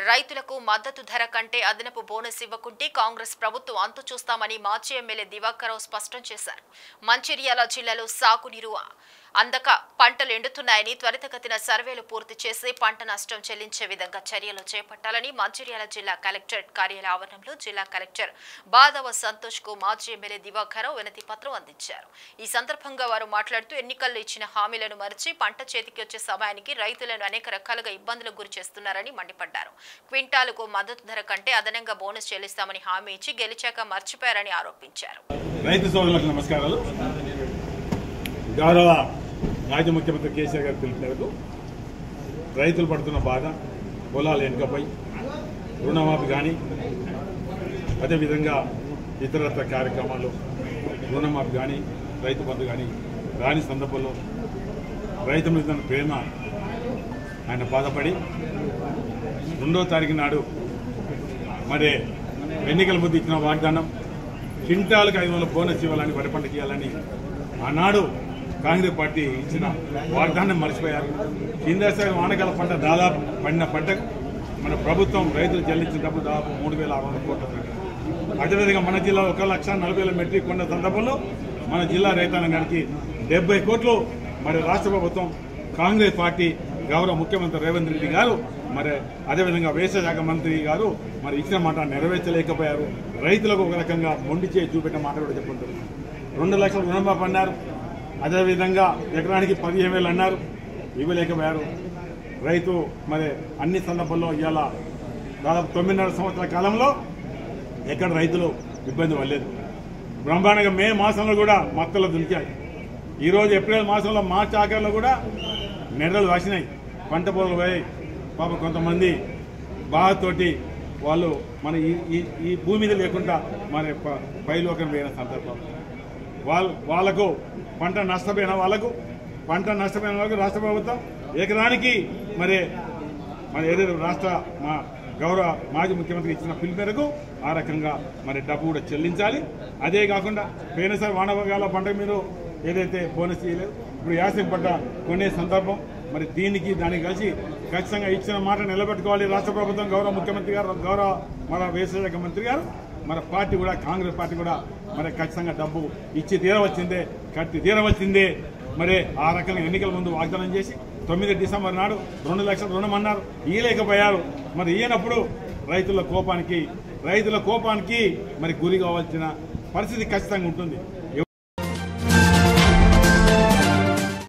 రైతులకు మద్దతు ధర కంటే అదనపు బోనస్ ఇవ్వకుంటే కాంగ్రెస్ ప్రభుత్వం అంతు చూస్తామని మాజీ ఎమ్మెల్యే దివాకర్ రావు స్పష్టం చేశారు. మంచిర్యాల జిల్లాలో సాగునీరు అందక పంటలు ఎండుతున్నాయని త్వరితగతిన సర్వేలు పూర్తి చేసి పంట నష్టం చెల్లించే విధంగా చర్యలు చేపట్టాలని మంచిర్యాల జిల్లా కలెక్టరేట్ కార్యాలయ ఆవరణంలో జిల్లా కలెక్టర్ బాదవ సంతోష్ కు మాజీ ఎమ్మెల్యే దివాకర్ రావు వినతి పత్రం అందించారు. ఈ సందర్భంగా వారు మాట్లాడుతూ ఎన్నికల్లో ఇచ్చిన హామీలను మరిచి పంట చేతికి వచ్చే సమయానికి రైతులను అనేక రకాలుగా ఇబ్బందులకు గురి చేస్తున్నారని మండిపడ్డారు. క్వింటాలకు మద్దతు ధర కంటే అదనంగా బోనస్ చెల్లిస్తామని హామీ ఇచ్చి గెలిచాక మర్చిపోయారని ఆరోపించారు. రైతు సోదరులకు నమస్కారాలు. గౌరవ మాజీ ముఖ్యమంత్రి కేసీఆర్ గారు పిలుపు మేరకు రైతులు పడుతున్న బాధ, పొలాలు ఎన్నికపై రుణమాఫీ కానీ అదేవిధంగా ఇతరత్ర కార్యక్రమాలు రుణమాఫీ కానీ రైతు బంధు కానీ రాని సందర్భంలో రైతు మీద ప్రేమ ఆయన బాధపడి 2వ తారీఖు నాడు మరి ఎన్నికల ముందు ఇచ్చిన వాగ్దానం క్వింటాలకు 500 బోనస్ ఇవ్వాలని, వరి పంటకి ఇవ్వాలని ఆనాడు కాంగ్రెస్ పార్టీ ఇచ్చిన వాగ్దానం మర్చిపోయారు. కిందసారి వానకాల పంట దాదాపు పండిన పంటకు మన ప్రభుత్వం రైతులు చెల్లించినప్పుడు దాదాపు 3,600 కోట్ల. అదేవిధంగా మన జిల్లాలో 1,40,000 మెట్రిక్ కొన్న సందర్భంలో మన జిల్లా రైతాంగానికి 70 కోట్లు మరి రాష్ట్ర ప్రభుత్వం కాంగ్రెస్ పార్టీ గౌరవ ముఖ్యమంత్రి రేవంత్ రెడ్డి గారు మరి అదేవిధంగా వ్యవసాయ శాఖ మంత్రి గారు మరి ఇచ్చిన మాట నెరవేర్చలేకపోయారు. రైతులకు ఒక రకంగా మొండి చేయి చూపెట్టిన మాట కూడా చెప్పుకుంటారు. 2 లక్షల రుణమాఫీ అన్నారు, అదేవిధంగా ఎకరానికి 15,000 అన్నారు, ఇవ్వలేకపోయారు. రైతు మరి అన్ని సందర్భాల్లో ఇవాళ దాదాపు 9.5 సంవత్సరాల కాలంలో ఎక్కడ రైతులు ఇబ్బంది పడలేదు. బ్రహ్మాండంగా మే మాసంలో కూడా మొక్కలు దులికాయి. ఈరోజు ఏప్రిల్ మాసంలో మార్చి ఆఖరిలో కూడా నెర్రలు వాసినాయి, పంట పొలాలు పోయాయి. పాప కొంతమంది బాధతోటి వాళ్ళు మన ఈ భూమి మీద లేకుండా మన పైలోకం పోయిన సందర్భం. వాళ్ళకు పంట నష్టపోయిన వాళ్ళకు రాష్ట్ర ప్రభుత్వం ఎకరానికి మరి ఏదైతే మా గౌరవ మాజీ ముఖ్యమంత్రి ఇచ్చిన పిలుపు మేరకు ఆ రకంగా మరి డబ్బు కూడా చెల్లించాలి. అదే కాకుండా పోయినసారి వానభాగాల పంట మీరు ఏదైతే బోనస్ చేయలేదు, ఇప్పుడు యాసంగి పంట కొనే సందర్భం మరి దానికి కలిసి ఖచ్చితంగా ఇచ్చిన మాట నిలబెట్టుకోవాలి రాష్ట్ర ప్రభుత్వం, గౌరవ ముఖ్యమంత్రి గారు, గౌరవ మన వ్యవసాయ శాఖ మంత్రి గారు, మన పార్టీ కూడా కాంగ్రెస్ పార్టీ కూడా మరి ఖచ్చితంగా డబ్బు ఇచ్చి తీరవలసిందే, కట్టి తీరవలసిందే. మరి ఆ రకంగా ఎన్నికల ముందు వాగ్దానం చేసి 9 డిసెంబర్ నాడు 2 లక్షల రుణం అన్నారు, ఇయ్యలేకపోయారు. మరి ఇయ్యనప్పుడు రైతుల కోపానికి మరి గురి కావాల్సిన పరిస్థితి ఖచ్చితంగా ఉంటుంది.